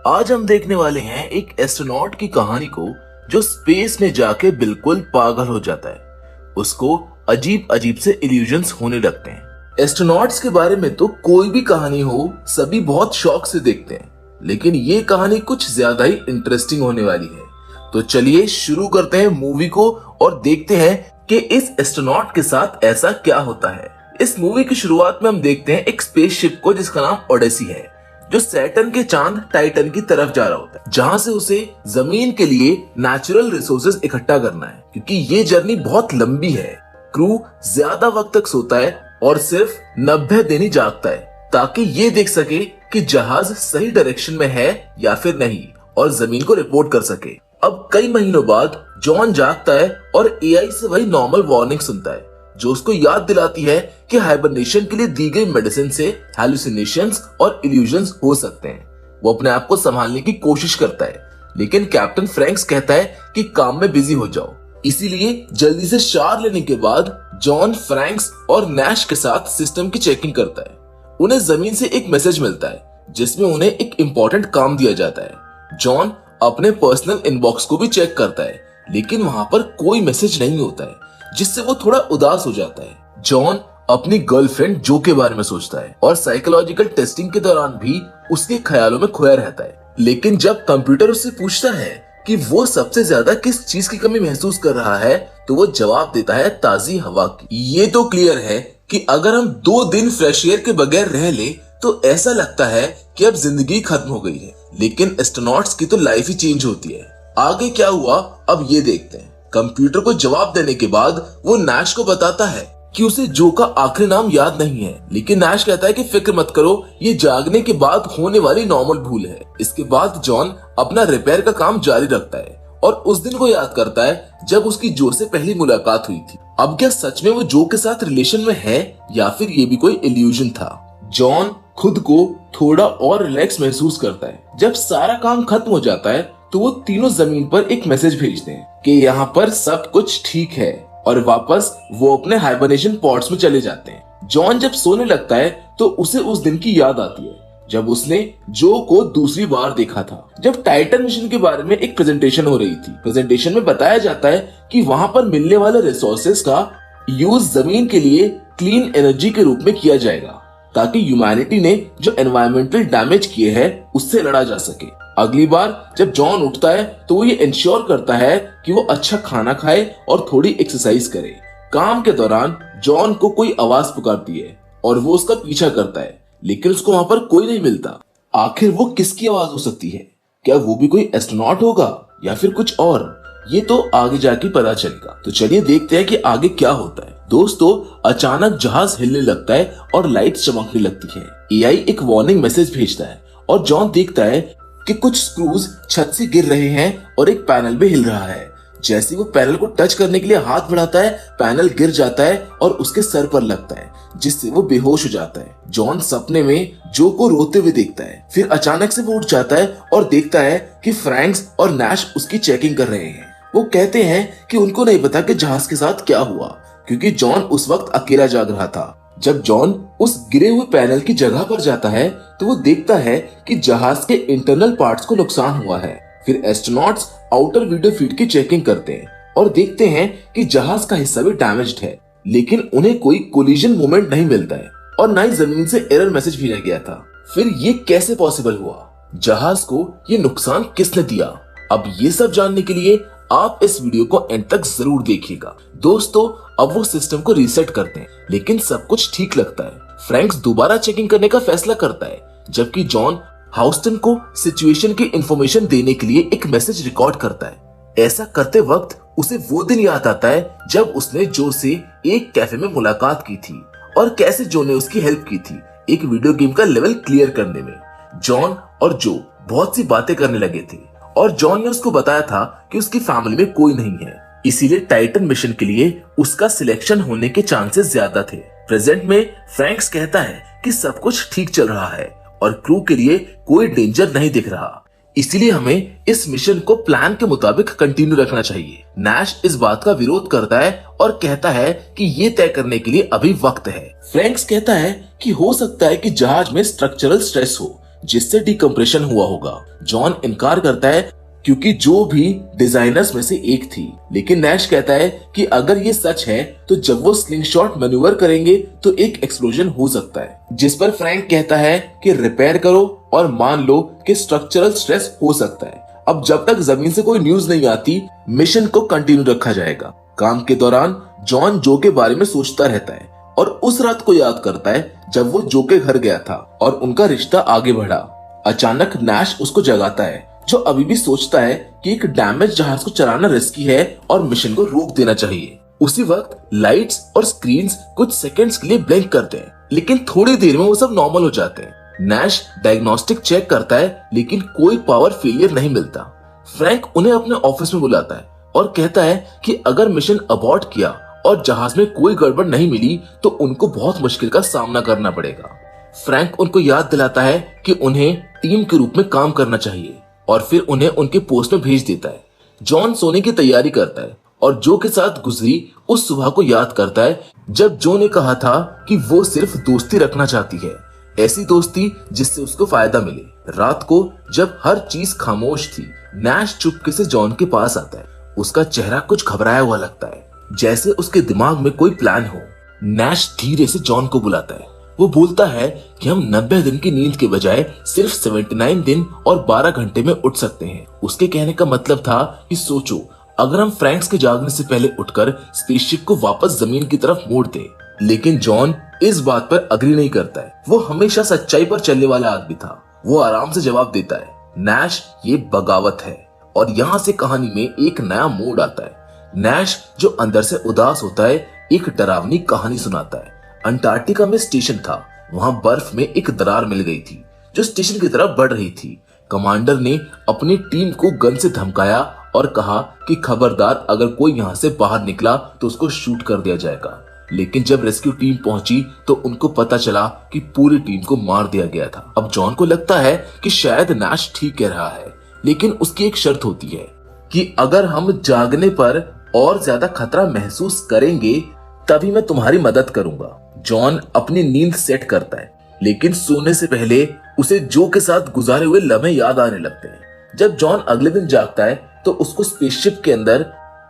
आज हम देखने वाले हैं एक एस्ट्रोनॉट की कहानी को जो स्पेस में जाके बिल्कुल पागल हो जाता है। उसको अजीब अजीब से इल्यूजन्स होने लगते हैं। एस्ट्रोनॉट्स के बारे में तो कोई भी कहानी हो सभी बहुत शौक से देखते हैं, लेकिन ये कहानी कुछ ज्यादा ही इंटरेस्टिंग होने वाली है। तो चलिए शुरू करते हैं मूवी को और देखते हैं कि इस एस्ट्रोनॉट के साथ ऐसा क्या होता है। इस मूवी की शुरुआत में हम देखते हैं एक स्पेसशिप को जिसका नाम ओडेसी है, जो सैटर्न के चांद टाइटन की तरफ जा रहा होता है, जहां से उसे जमीन के लिए नेचुरल रिसोर्सेज इकट्ठा करना है, क्योंकि ये जर्नी बहुत लंबी है। क्रू ज्यादा वक्त तक सोता है और सिर्फ 90 दिन ही जागता है, ताकि ये देख सके कि जहाज सही डायरेक्शन में है या फिर नहीं और जमीन को रिपोर्ट कर सके। अब कई महीनों बाद जॉन जागता है और एआई से वही नॉर्मल वार्निंग सुनता है, जो उसको याद दिलाती है कि हाइबरनेशन के लिए दी गई मेडिसिन से हैलुसिनेशंस और इल्यूजन्स हो सकते हैं। वो अपने आप को संभालने की कोशिश करता है, लेकिन कैप्टन फ्रैंक्स कहता है कि काम में बिजी हो जाओ। इसीलिए जल्दी से शार लेने के बाद जॉन फ्रैंक्स और नैश के साथ सिस्टम की चेकिंग करता है। उन्हें जमीन से एक मैसेज मिलता है जिसमें उन्हें एक इम्पोर्टेंट काम दिया जाता है। जॉन अपने पर्सनल इनबॉक्स को भी चेक करता है, लेकिन वहां पर कोई मैसेज नहीं होता है, जिससे वो थोड़ा उदास हो जाता है। जॉन अपनी गर्लफ्रेंड जो के बारे में सोचता है और साइकोलॉजिकल टेस्टिंग के दौरान भी उसके ख्यालों में खोया रहता है। लेकिन जब कंप्यूटर उससे पूछता है कि वो सबसे ज्यादा किस चीज की कमी महसूस कर रहा है, तो वो जवाब देता है ताजी हवा की। ये तो क्लियर है कि अगर हम 2 दिन फ्रेश एयर के बगैर रह ले तो ऐसा लगता है कि अब जिंदगी खत्म हो गई है। लेकिन एस्ट्रोनॉट्स की तो लाइफ ही चेंज होती है। आगे क्या हुआ अब ये देखते हैं। कंप्यूटर को जवाब देने के बाद वो नैश को बताता है कि उसे जो का आखिरी नाम याद नहीं है, लेकिन नैश कहता है कि फिक्र मत करो, ये जागने के बाद होने वाली नॉर्मल भूल है। इसके बाद जॉन अपना रिपेयर का काम जारी रखता है और उस दिन को याद करता है जब उसकी जो से पहली मुलाकात हुई थी। अब क्या सच में वो जो के साथ रिलेशन में है या फिर ये भी कोई इल्यूजन था? जॉन खुद को थोड़ा और रिलैक्स महसूस करता है। जब सारा काम खत्म हो जाता है तो वो तीनों जमीन पर एक मैसेज भेजते हैं कि यहाँ पर सब कुछ ठीक है, और वापस वो अपने हाइबरनेशन पॉड्स में चले जाते हैं। जॉन जब सोने लगता है तो उसे उस दिन की याद आती है जब उसने जो को दूसरी बार देखा था, जब टाइटन मिशन के बारे में एक प्रेजेंटेशन हो रही थी। प्रेजेंटेशन में बताया जाता है कि वहां पर मिलने वाले रिसोर्सेज का यूज जमीन के लिए क्लीन एनर्जी के रूप में किया जाएगा, ताकि ह्यूमैनिटी ने जो एनवायरमेंटल डैमेज किए हैं उससे लड़ा जा सके। अगली बार जब जॉन उठता है तो वो ये इंश्योर करता है कि वो अच्छा खाना खाए और थोड़ी एक्सरसाइज करे। काम के दौरान जॉन को कोई आवाज पुकारती है और वो उसका पीछा करता है, लेकिन उसको वहां पर कोई नहीं मिलता। आखिर वो किसकी आवाज हो सकती है? क्या वो भी कोई एस्ट्रोनॉट होगा या फिर कुछ और? ये तो आगे जाके पता चलेगा। तो चलिए देखते हैं कि आगे क्या होता है। दोस्तों, अचानक जहाज हिलने लगता है और लाइट चमकने लगती है। एआई एक वार्निंग मैसेज भेजता है और जॉन देखता है कि कुछ स्क्रूज छत से गिर रहे हैं और एक पैनल भी हिल रहा है। जैसे वो पैनल को टच करने के लिए हाथ बढ़ाता है, पैनल गिर जाता है और उसके सर पर लगता है, जिससे वो बेहोश हो जाता है। जॉन सपने में जो को रोते हुए देखता है। फिर अचानक से वो उठ जाता है और देखता है कि फ्रैंक्स और नैश उसकी चेकिंग कर रहे हैं। वो कहते हैं कि उनको नहीं पता कि जहाज के साथ क्या हुआ, क्योंकि जॉन उस वक्त अकेला जाग रहा था। जब जॉन उस गिरे हुए पैनल की जगह पर जाता है तो वो देखता है कि जहाज के इंटरनल पार्ट्स को नुकसान हुआ है। फिर एस्ट्रोनॉट्स आउटर वीडियो फीड की चेकिंग करते हैं और देखते हैं कि जहाज का हिस्सा भी डैमेज्ड है, लेकिन उन्हें कोई कोलिजन मोमेंट नहीं मिलता है और न ही जमीन से एरर मैसेज भेजा गया था। फिर ये कैसे पॉसिबल हुआ? जहाज को ये नुकसान किसने दिया? अब ये सब जानने के लिए आप इस वीडियो को एंड तक जरूर देखिएगा। दोस्तों, अब वो सिस्टम को रीसेट करते हैं, लेकिन सब कुछ ठीक लगता है। फ्रैंक्स दोबारा चेकिंग करने का फैसला करता है, जबकि जॉन हाउस्टन को सिचुएशन की इंफॉर्मेशन देने के लिए एक मैसेज रिकॉर्ड करता है। ऐसा करते वक्त उसे वो दिन याद आता है जब उसने जो से एक कैफे में मुलाकात की थी और कैसे जो ने उसकी हेल्प की थी एक वीडियो गेम का लेवल क्लियर करने में। जॉन और जो बहुत सी बातें करने लगे थे और जॉन ने उसको बताया था कि उसकी फैमिली में कोई नहीं है, इसीलिए टाइटन मिशन के लिए उसका सिलेक्शन होने के चांसेस ज्यादा थे। प्रेजेंट में फ्रैंक्स कहता है कि सब कुछ ठीक चल रहा है और क्रू के लिए कोई डेंजर नहीं दिख रहा, इसीलिए हमें इस मिशन को प्लान के मुताबिक कंटिन्यू रखना चाहिए। नैश इस बात का विरोध करता है और कहता है कि ये तय करने के लिए अभी वक्त है। फ्रैंक्स कहता है कि हो सकता है कि जहाज में स्ट्रक्चरल स्ट्रेस हो, जिससे डिकम्प्रेशन हुआ होगा। जॉन इनकार करता है क्योंकि जो भी डिजाइनर्स में से एक थी, लेकिन नैश कहता है कि अगर ये सच है तो जब वो स्लिंगशॉट मैन्यूवर करेंगे तो एक एक्सप्लोजन हो सकता है, जिस पर फ्रैंक कहता है कि रिपेयर करो और मान लो कि स्ट्रक्चरल स्ट्रेस हो सकता है। अब जब तक जमीन से कोई न्यूज नहीं आती, मिशन को कंटिन्यू रखा जाएगा। काम के दौरान जॉन जो के बारे में सोचता रहता है और उस रात को याद करता है जब वो जो के घर गया था और उनका रिश्ता आगे बढ़ा। अचानक नैश उसको जगाता है, जो अभी भी सोचता है कि एक डैमेज जहाज को चलाना रिस्की है और मिशन को रोक देना चाहिए। उसी वक्त लाइट्स और स्क्रीन्स कुछ सेकंड्स के लिए ब्लिंक करते हैं, लेकिन थोड़ी देर में वो सब नॉर्मल हो जाते हैं। नैश डायग्नोस्टिक चेक करता है, लेकिन कोई पावर फेलियर नहीं मिलता। फ्रैंक उन्हें अपने ऑफिस में बुलाता है और कहता है कि अगर मिशन अबॉर्ट किया और जहाज में कोई गड़बड़ नहीं मिली तो उनको बहुत मुश्किल का सामना करना पड़ेगा। फ्रैंक उनको याद दिलाता है कि उन्हें टीम के रूप में काम करना चाहिए और फिर उन्हें उनके पोस्ट में भेज देता है। जॉन सोने की तैयारी करता है और जो के साथ गुजरी उस सुबह को याद करता है जब जो ने कहा था कि वो सिर्फ दोस्ती रखना चाहती है, ऐसी दोस्ती जिससे उसको फायदा मिले। रात को जब हर चीज खामोश थी, नैश चुपके से जॉन के पास आता है। उसका चेहरा कुछ घबराया हुआ लगता है, जैसे उसके दिमाग में कोई प्लान हो। नैश धीरे से जॉन को बुलाता है। वो बोलता है कि हम 90 दिन की नींद के बजाय सिर्फ 79 दिन और 12 घंटे में उठ सकते हैं। उसके कहने का मतलब था कि सोचो, अगर हम फ्रैंक्स के जागने से पहले उठकर स्पेसशिप को वापस जमीन की तरफ मोड़ दे। लेकिन जॉन इस बात पर अग्री नहीं करता है। वो हमेशा सच्चाई पर चलने वाला आदमी था। वो आराम से जवाब देता है, नैश ये बगावत है। और यहाँ से कहानी में एक नया मोड़ आता है। नैश जो अंदर से उदास होता है, एक डरावनी कहानी सुनाता है। अंटार्कटिका में स्टेशन था, वहां बर्फ में एक दरार मिल गई थी जो स्टेशन की तरफ बढ़ रही थी। कमांडर ने अपनी टीम को गन से धमकाया और कहा कि खबरदार, अगर कोई यहाँ से बाहर निकला तो उसको शूट कर दिया जाएगा। लेकिन जब रेस्क्यू टीम पहुंची तो उनको पता चला कि पूरी टीम को मार दिया गया था। अब जॉन को लगता है कि शायद नैश ठीक कह रहा है, लेकिन उसकी एक शर्त होती है कि अगर हम जागने पर और ज्यादा खतरा महसूस करेंगे तभी मैं तुम्हारी मदद करूंगा। जॉन अपनी नींद सेट करता है, लेकिन सोने से पहले उसे जो के साथ गुजारे हुए लम्हे याद आने लगते हैं। जब जॉन अगले दिन जागता है तो उसको स्पेसशिप के अंदर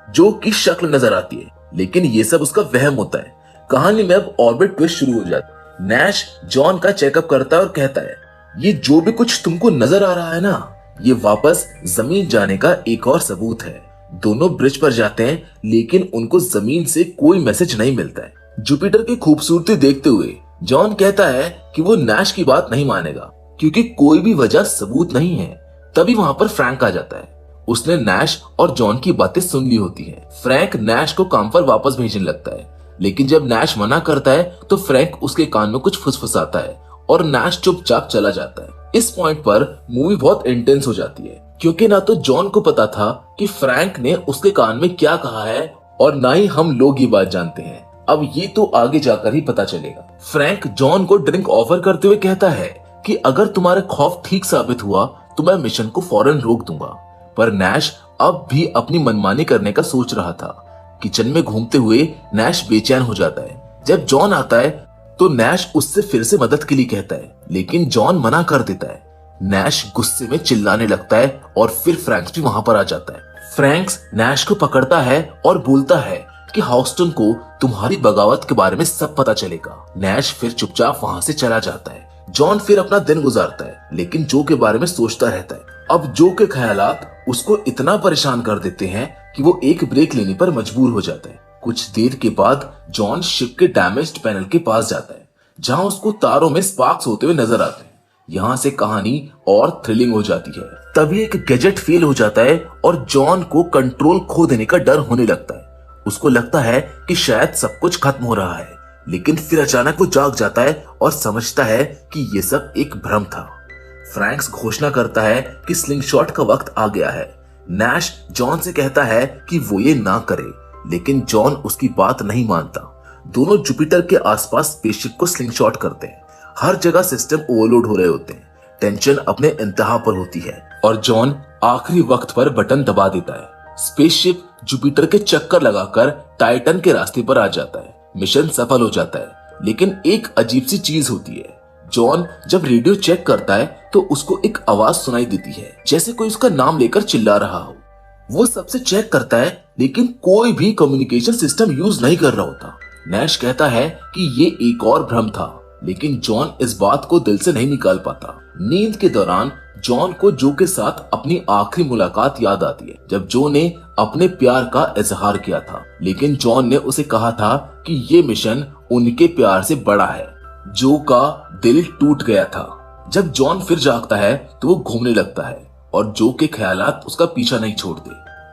जो की शक्ल नजर आती है, लेकिन ये सब उसका वहम होता है। कहानी में अब ऑर्बिट ट्विस्ट शुरू हो जाता है। नैश जॉन का चेकअप करता है और कहता है, ये जो भी कुछ तुमको नजर आ रहा है ना, ये वापस जमीन जाने का एक और सबूत है। दोनों ब्रिज पर जाते हैं, लेकिन उनको जमीन से कोई मैसेज नहीं मिलता है। जुपिटर की खूबसूरती देखते हुए जॉन कहता है कि वो नैश की बात नहीं मानेगा, क्योंकि कोई भी वजह सबूत नहीं है। तभी वहां पर फ्रैंक आ जाता है। उसने नैश और जॉन की बातें सुन ली होती हैं। फ्रैंक नैश को काम पर वापस भेजने लगता है, लेकिन जब नैश मना करता है तो फ्रैंक उसके कान में कुछ फुसफुसाता है और नैश चुपचाप चला जाता है। इस पॉइंट पर मूवी बहुत इंटेंस हो जाती है, क्योंकि ना तो जॉन को पता था कि फ्रैंक ने उसके कान में क्या कहा है और ना ही हम लोग ये बात जानते हैं। अब ये तो आगे जाकर ही पता चलेगा। फ्रैंक जॉन को ड्रिंक ऑफर करते हुए कहता है कि अगर तुम्हारा खौफ ठीक साबित हुआ तो मैं मिशन को फौरन रोक दूंगा। पर नैश अब भी अपनी मनमानी करने का सोच रहा था। किचन में घूमते हुए नैश बेचैन हो जाता है। जब जॉन आता है तो नैश उससे फिर से मदद के लिए कहता है, लेकिन जॉन मना कर देता है। नैश गुस्से में चिल्लाने लगता है और फिर फ्रैंक्स भी वहां पर आ जाता है। फ्रैंक्स नैश को पकड़ता है और बोलता है कि हाउस्टन को तुम्हारी बगावत के बारे में सब पता चलेगा। नैश फिर चुपचाप वहां से चला जाता है। जॉन फिर अपना दिन गुजारता है, लेकिन जो के बारे में सोचता रहता है। अब जो के ख्यालात उसको इतना परेशान कर देते हैं कि वो एक ब्रेक लेने पर मजबूर हो जाता है। कुछ देर के बाद जॉन शिप के डैमेज्ड पैनल के पास जाता है, जहां उसको तारों में स्पार्क्स होते हुए नजर आते हैं। यहाँ से कहानी और थ्रिलिंग हो जाती है। तभी एक गैजेट फेल हो जाता है और जॉन को कंट्रोल खो देने का डर होने लगता है। उसको लगता है कि शायद सब कुछ खत्म हो रहा है, लेकिन फिर अचानक वो जाग जाता है और समझता है कि ये सब एक भ्रम था। फ्रैंक्स घोषणा करता है कि स्लिंगशॉट का वक्त आ गया है। नैश जॉन से कहता है कि वो ये ना करे, लेकिन जॉन उसकी बात नहीं मानता। दोनों जुपिटर के आसपास स्पेसशिप को स्लिंगशॉट करते हैं। हर जगह सिस्टम ओवरलोड हो रहे होते हैं। टेंशन अपने इंतहा पर होती है और जॉन आखिरी वक्त पर बटन दबा देता है। स्पेसशिप जुपिटर के चक्कर लगाकर टाइटन के रास्ते पर आ जाता है। मिशन सफल हो जाता है, लेकिन एक अजीब सी चीज होती है। जॉन जब रेडियो चेक करता है तो उसको एक आवाज सुनाई देती है, जैसे कोई उसका नाम लेकर चिल्ला रहा हो। वो सबसे चेक करता है लेकिन कोई भी कम्युनिकेशन सिस्टम यूज नहीं कर रहा होता। नैश कहता है कि ये एक और भ्रम था, लेकिन जॉन इस बात को दिल से नहीं निकाल पाता। नींद के दौरान जॉन को जो के साथ अपनी आखिरी मुलाकात याद आती है, जब जो ने अपने प्यार का इजहार किया था, लेकिन जॉन ने उसे कहा था कि ये मिशन उनके प्यार से बड़ा है। जो का दिल टूट गया था। जब जॉन फिर जागता है तो वो घूमने लगता है और जो के ख्यालात उसका पीछा नहीं छोड़ते,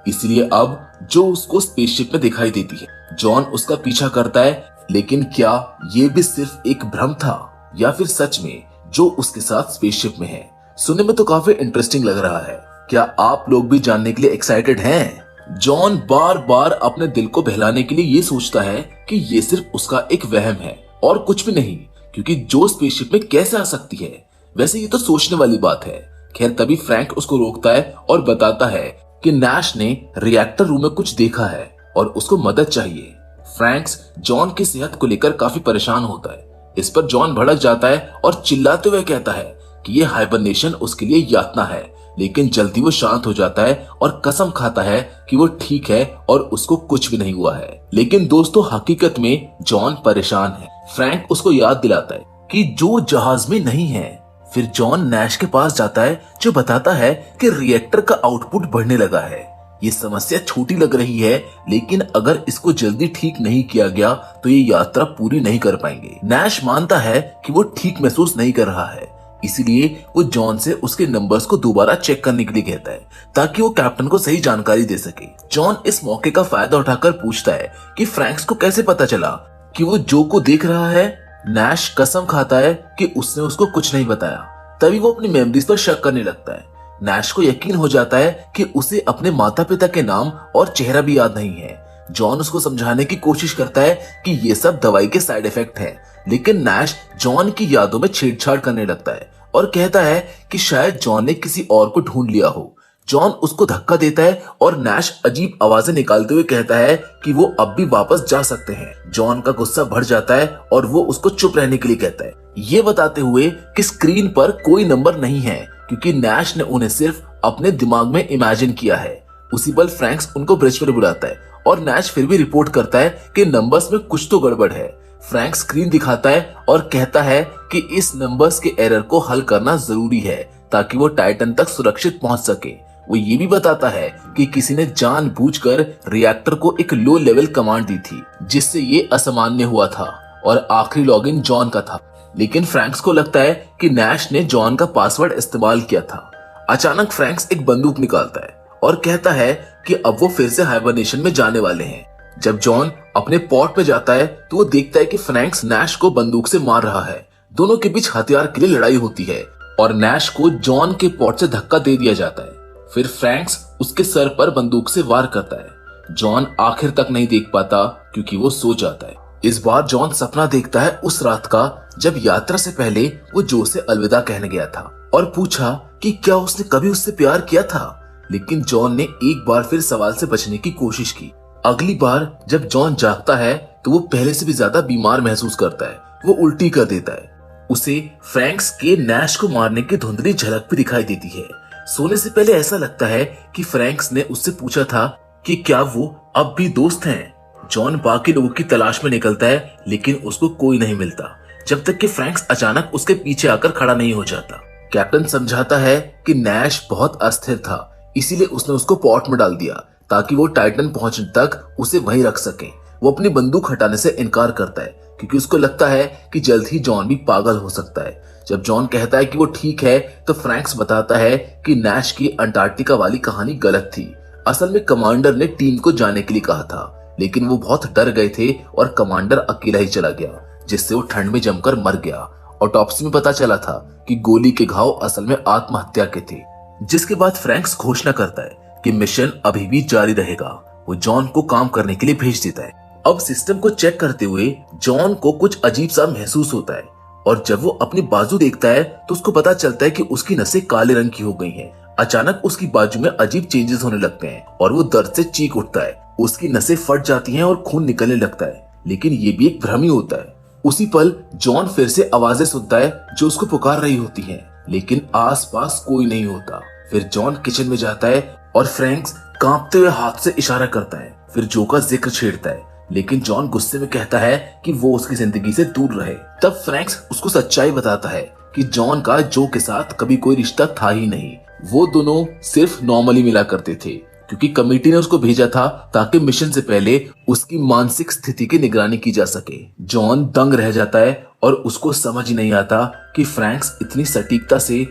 इसलिए अब जो उसको स्पेसशिप में दिखाई देती है। जॉन उसका पीछा करता है, लेकिन क्या ये भी सिर्फ एक भ्रम था या फिर सच में जो उसके साथ स्पेसशिप में है? सुनने में तो काफी इंटरेस्टिंग लग रहा है। क्या आप लोग भी जानने के लिए एक्साइटेड हैं? जॉन बार बार अपने दिल को बहलाने के लिए ये सोचता है कि ये सिर्फ उसका एक वहम है और कुछ भी नहीं, क्योंकि जो स्पेसशिप में कैसे आ सकती है? वैसे ये तो सोचने वाली बात है। खैर, तभी फ्रैंक उसको रोकता है और बताता है कि नैश ने रिएक्टर रूम में कुछ देखा है और उसको मदद चाहिए। फ्रैंक्स जॉन की सेहत को लेकर काफी परेशान होता है। इस पर जॉन भड़क जाता है और चिल्लाते हुए कहता है कि ये हाइबरनेशन उसके लिए यातना है, लेकिन जल्दी वो शांत हो जाता है और कसम खाता है कि वो ठीक है और उसको कुछ भी नहीं हुआ है। लेकिन दोस्तों, हकीकत में जॉन परेशान है। फ्रैंक उसको याद दिलाता है कि जो जहाज में नहीं है। फिर जॉन नैश के पास जाता है, जो बताता है कि रिएक्टर का आउटपुट बढ़ने लगा है। ये समस्या छोटी लग रही है, लेकिन अगर इसको जल्दी ठीक नहीं किया गया तो ये यात्रा पूरी नहीं कर पाएंगे। नैश मानता है कि वो ठीक महसूस नहीं कर रहा है, इसीलिए वो जॉन से उसके नंबर्स को दोबारा चेक करने के लिए कहता है, ताकि वो कैप्टन को सही जानकारी दे सके। जॉन इस मौके का फायदा उठाकर पूछता है कि फ्रैंक्स को कैसे पता चला कि वो जो को देख रहा है। नैश कसम खाता है कि उसने उसको कुछ नहीं बताया। तभी वो अपनी मेमोरीज पर शक करने लगता है। नैश को यकीन हो जाता है कि उसे अपने माता पिता के नाम और चेहरा भी याद नहीं है। जॉन उसको समझाने की कोशिश करता है कि ये सब दवाई के साइड इफेक्ट है, लेकिन नैश जॉन की यादों में छेड़छाड़ करने लगता है और कहता है कि शायद जॉन ने किसी और को ढूंढ लिया हो। जॉन उसको धक्का देता है और नैश अजीब आवाजें निकालते हुए कहता है कि वो अब भी वापस जा सकते हैं। जॉन का गुस्सा बढ़ जाता है और वो उसको चुप रहने के लिए कहता है, ये बताते हुए कि स्क्रीन पर कोई नंबर नहीं है, क्योंकि नैश ने उन्हें सिर्फ अपने दिमाग में इमेजिन किया है। उसी पल फ्रैंक्स उनको ब्रिज पर बुलाता है और नैश फिर भी रिपोर्ट करता है कि नंबर्स में कुछ तो गड़बड़ है। फ्रैंक स्क्रीन दिखाता है और कहता है कि इस नंबर्स के एरर को हल करना जरूरी है ताकि वो टाइटन तक सुरक्षित पहुंच सके। वो ये भी बताता है कि किसी ने जानबूझकर रिएक्टर को एक लो लेवल कमांड दी थी, जिससे ये असामान्य हुआ था और आखिरी लॉगिन जॉन का था। लेकिन फ्रैंक्स को लगता है कि नैश ने जॉन का पासवर्ड इस्तेमाल किया था। अचानक फ्रैंक्स एक बंदूक निकालता है और कहता है कि अब वो फिर से हाइबरनेशन में जाने वाले हैं। जब जॉन अपने पॉट में जाता है तो वो देखता है कि फ्रैंक्स नैश को बंदूक से मार रहा है। दोनों के बीच हथियार के लिए लड़ाई होती है और नैश को जॉन के पॉट से धक्का दे दिया जाता है। फिर फ्रैंक्स उसके सर पर बंदूक से वार करता है। जॉन आखिर तक नहीं देख पाता क्योंकि वो सो जाता है। इस बार जॉन सपना देखता है उस रात का जब यात्रा से पहले वो जो से अलविदा कहने गया था और पूछा कि क्या उसने कभी उससे प्यार किया था। लेकिन जॉन ने एक बार फिर सवाल से बचने की कोशिश की। अगली बार जब जॉन जागता है तो वो पहले से भी ज्यादा बीमार महसूस करता है। वो उल्टी कर देता है। उसे फ्रैंक्स के नैश को मारने की धुंधली झलक भी दिखाई देती है। सोने से पहले ऐसा लगता है कि फ्रैंक्स ने उससे पूछा था कि क्या वो अब भी दोस्त हैं। जॉन बाकी लोगों की तलाश में निकलता है, लेकिन उसको कोई नहीं मिलता जब तक कि फ्रैंक्स अचानक उसके पीछे आकर खड़ा नहीं हो जाता। कैप्टन समझाता है कि नैश बहुत अस्थिर था, इसीलिए उसने उसको पॉट में डाल दिया ताकि वो टाइटन पहुंचने तक उसे वहीं रख सके। वो अपनी बंदूक हटाने से इनकार करता है क्योंकि उसको लगता है कि जल्द ही जॉन भी पागल हो सकता है। जब जॉन कहता है कि वो ठीक है तो फ्रैंक्स बताता है कि नैश की अंटार्कटिका वाली कहानी गलत थी। असल में कमांडर ने टीम को जाने के लिए कहा था, लेकिन वो बहुत डर गए थे और कमांडर अकेला ही चला गया, जिससे वो ठंड में जमकर मर गया। ऑटोप्सी में पता चला था कि गोली के घाव असल में आत्महत्या के थे। जिसके बाद फ्रैंक्स घोषणा करता है कि मिशन अभी भी जारी रहेगा। वो जॉन को काम करने के लिए भेज देता है। अब सिस्टम को चेक करते हुए जॉन को कुछ अजीब सा महसूस होता है और जब वो अपनी बाजू देखता है तो उसको पता चलता है कि उसकी नसें काले रंग की हो गई हैं। अचानक उसकी बाजू में अजीब चेंजेस होने लगते हैं और वो दर्द से चीख उठता है। उसकी नसें फट जाती हैं और खून निकलने लगता है, लेकिन ये भी एक भ्रम ही होता है। उसी पल जॉन फिर से आवाजें सुनता है जो उसको पुकार रही होती हैं, लेकिन आसपास कोई नहीं होता। फिर जॉन किचन में जाता है और फ्रैंक्स कांपते हुए हाथ से इशारा करता है। फिर जो का जिक्र छेड़ता है, लेकिन जॉन गुस्से में कहता है कि वो उसकी जिंदगी से दूर रहे। तब फ्रैंक्स उसको सच्चाई बताता है कि जॉन का जो के साथ कभी कोई रिश्ता था ही नहीं। वो दोनों सिर्फ नॉर्मली मिला करते थे, क्योंकि कमेटी ने उसको भेजा था ताकि मिशन से पहले उसकी मानसिक स्थिति की निगरानी की जा सके। जॉन दंग रह जाता है और उसको समझ ही नहीं आता कि फ्रैंक्स इतनी सटीकता से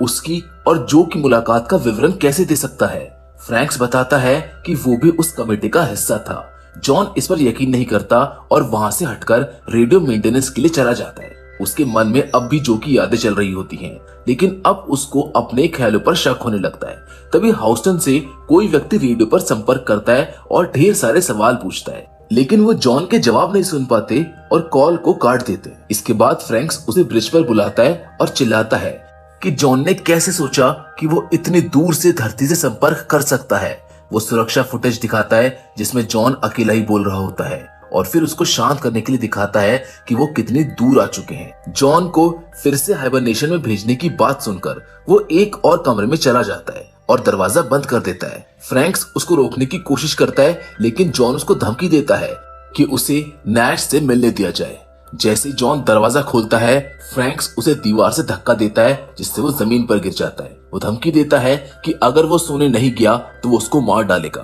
उसकी और जो की मुलाकात का विवरण कैसे दे सकता है। फ्रैंक्स बताता है कि वो भी उस कमेटी का हिस्सा था। जॉन इस पर यकीन नहीं करता और वहां से हटकर रेडियो मेंटेनेंस के लिए चला जाता है। उसके मन में अब भी जो की यादें चल रही होती हैं, लेकिन अब उसको अपने ख्यालों पर शक होने लगता है। तभी हाउस्टन से कोई व्यक्ति रेडियो पर संपर्क करता है और ढेर सारे सवाल पूछता है, लेकिन वो जॉन के जवाब नहीं सुन पाते और कॉल को काट देते। इसके बाद फ्रैंक्स उसे ब्रिज पर बुलाता है और चिल्लाता है कि जॉन ने कैसे सोचा कि वो इतनी दूर से धरती से संपर्क कर सकता है। वो सुरक्षा फुटेज दिखाता है जिसमें जॉन अकेला ही बोल रहा होता है और फिर उसको शांत करने के लिए दिखाता है कि वो कितनी दूर आ चुके हैं। जॉन को फिर से हाइबरनेशन में भेजने की बात सुनकर वो एक और कमरे में चला जाता है और दरवाजा बंद कर देता है। फ्रैंक्स उसको रोकने की कोशिश करता है, लेकिन जॉन उसको धमकी देता है कि उसे नैश से मिलने दिया जाए। जैसे ही जॉन दरवाजा खोलता है, फ्रैंक्स उसे दीवार से धक्का देता है, जिससे वो जमीन पर गिर जाता है। वो धमकी देता है कि अगर वो सोने नहीं गया तो वो उसको मार डालेगा।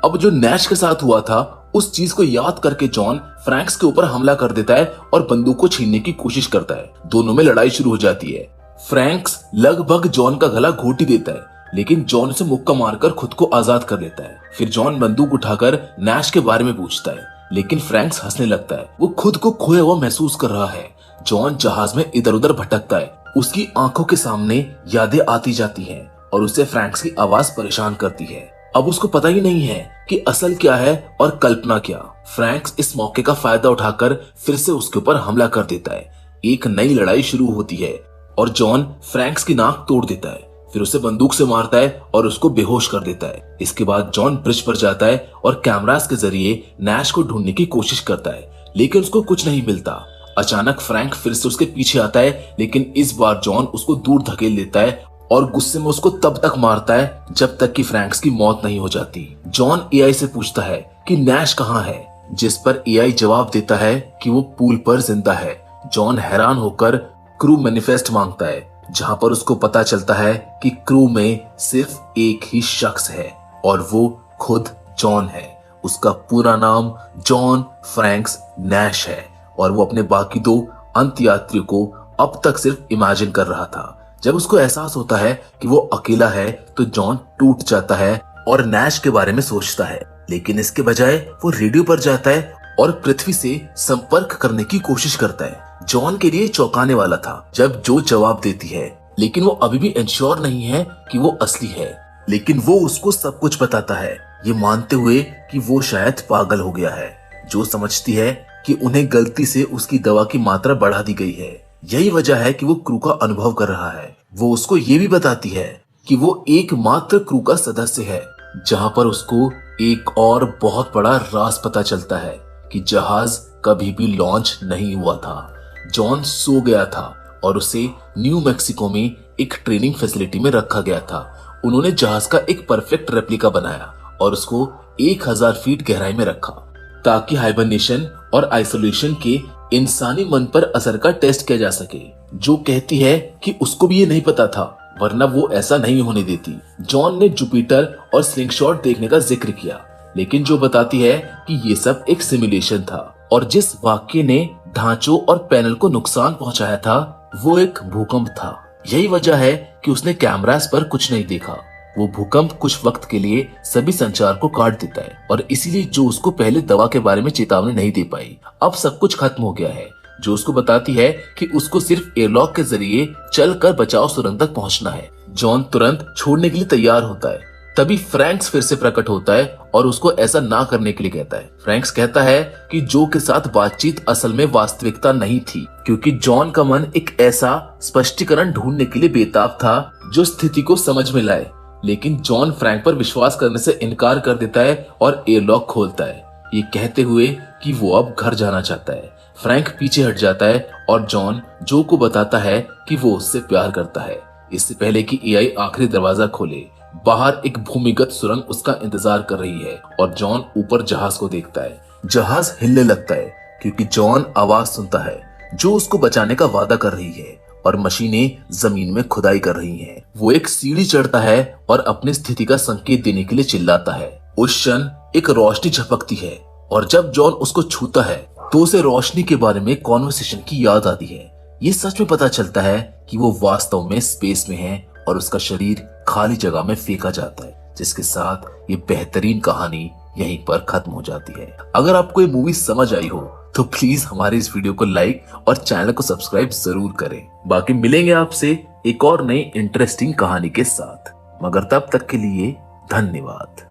अब जो नैश के साथ हुआ था उस चीज को याद करके जॉन फ्रैंक्स के ऊपर हमला कर देता है और बंदूक को छीनने की कोशिश करता है। दोनों में लड़ाई शुरू हो जाती है। फ्रैंक्स लगभग जॉन का गला घोट ही देता है, लेकिन जॉन उसे मुक्का मारकर खुद को आजाद कर लेता है। फिर जॉन बंदूक उठाकर नैश के बारे में पूछता है, लेकिन फ्रैंक्स हंसने लगता है। वो खुद को खोया हुआ महसूस कर रहा है। जॉन जहाज में इधर उधर भटकता है। उसकी आंखों के सामने यादें आती जाती हैं और उसे फ्रैंक्स की आवाज परेशान करती है। अब उसको पता ही नहीं है कि असल क्या है और कल्पना क्या। फ्रैंक्स इस मौके का फायदा उठाकर फिर से उसके ऊपर हमला कर देता है। एक नई लड़ाई शुरू होती है और जॉन फ्रैंक्स की नाक तोड़ देता है। फिर उसे बंदूक से मारता है और उसको बेहोश कर देता है। इसके बाद जॉन ब्रिज पर जाता है और कैमरास के जरिए नैश को ढूंढने की कोशिश करता है, लेकिन उसको कुछ नहीं मिलता। अचानक फ्रैंक फिर से उसके पीछे आता है, लेकिन इस बार जॉन उसको दूर धकेल देता है और गुस्से में उसको तब तक मारता है जब तक कि फ्रैंक्स की मौत नहीं हो जाती। जॉन एआई से पूछता है कि नैश कहाँ है, जिस पर एआई जवाब देता है कि वो पूल पर जिंदा है। जॉन हैरान होकर क्रू मैनिफेस्ट मांगता है, जहां पर उसको पता चलता है कि क्रू में सिर्फ एक ही शख्स है और वो खुद जॉन है। उसका पूरा नाम जॉन फ्रैंक्स नैश है और वो अपने बाकी दो अंत यात्रियों को अब तक सिर्फ इमेजिन कर रहा था। जब उसको एहसास होता है कि वो अकेला है तो जॉन टूट जाता है और नैश के बारे में सोचता है, लेकिन इसके बजाय वो रेडियो पर जाता है और पृथ्वी से संपर्क करने की कोशिश करता है। जॉन के लिए चौंकाने वाला था जब जो जवाब देती है, लेकिन वो अभी भी इंश्योर नहीं है कि वो असली है। लेकिन वो उसको सब कुछ बताता है, ये मानते हुए कि वो शायद पागल हो गया है। जो समझती है कि उन्हें गलती से उसकी दवा की मात्रा बढ़ा दी गई है। यही वजह है कि वो क्रू का अनुभव कर रहा है। वो उसको ये भी बताती है कि वो एकमात्र क्रू का सदस्य है, जहां पर उसको एक और बहुत बड़ा राज पता चलता है कि जहाज कभी भी लॉन्च नहीं हुआ था। जॉन सो गया था और उसे न्यू मैक्सिको में एक ट्रेनिंग फैसिलिटी में रखा गया था। उन्होंने जहाज का एक परफेक्ट रेप्लिका बनाया और उसको 1000 फीट गहराई में रखा ताकि हाइबरनेशन और आइसोलेशन के इंसानी मन पर असर का टेस्ट किया जा सके। जो कहती है कि उसको भी ये नहीं पता था, वरना वो ऐसा नहीं होने देती। जॉन ने जुपिटर और स्लिंगशॉट देखने का जिक्र किया, लेकिन जो बताती है कि ये सब एक सिमुलेशन था और जिस वाक्य ने ढांचों और पैनल को नुकसान पहुंचाया था वो एक भूकंप था। यही वजह है कि उसने कैमरास पर कुछ नहीं देखा। वो भूकंप कुछ वक्त के लिए सभी संचार को काट देता है और इसीलिए जो उसको पहले दवा के बारे में चेतावनी नहीं दे पाई, अब सब कुछ खत्म हो गया है। जो उसको बताती है कि उसको सिर्फ एयरलॉक के जरिए चलकर बचाव सुरंग तक पहुंचना है। जॉन तुरंत छोड़ने के लिए तैयार होता है। तभी फ्रैंक्स फिर से प्रकट होता है और उसको ऐसा ना करने के लिए कहता है। फ्रैंक्स कहता है कि जो के साथ बातचीत असल में वास्तविकता नहीं थी, क्योंकि जॉन का मन एक ऐसा स्पष्टीकरण ढूंढने के लिए बेताब था जो स्थिति को समझ में लाए। लेकिन जॉन फ्रैंक पर विश्वास करने से इनकार कर देता है और एयरलॉक खोलता है, ये कहते हुए कि वो अब घर जाना चाहता है। फ्रैंक पीछे हट जाता है और जॉन जो को बताता है कि वो उससे प्यार करता है। इससे पहले कि एआई आखिरी दरवाजा खोले, बाहर एक भूमिगत सुरंग उसका इंतजार कर रही है और जॉन ऊपर जहाज को देखता है। जहाज हिलने लगता है क्योंकि जॉन आवाज सुनता है जो उसको बचाने का वादा कर रही है और मशीनें जमीन में खुदाई कर रही हैं। वो एक सीढ़ी चढ़ता है और अपनी स्थिति का संकेत देने के लिए चिल्लाता है। उस क्षण एक रोशनी झपकती है और जब जॉन उसको छूता है तो उसे रोशनी के बारे में कॉन्वर्सेशन की याद आती है। ये सच में पता चलता है कि वो वास्तव में स्पेस में है और उसका शरीर खाली जगह में फेंका जाता है, जिसके साथ ये बेहतरीन कहानी यहीं पर खत्म हो जाती है। अगर आपको ये मूवी समझ आई हो तो प्लीज हमारे इस वीडियो को लाइक और चैनल को सब्सक्राइब जरूर करें। बाकी मिलेंगे आपसे एक और नई इंटरेस्टिंग कहानी के साथ, मगर तब तक के लिए धन्यवाद।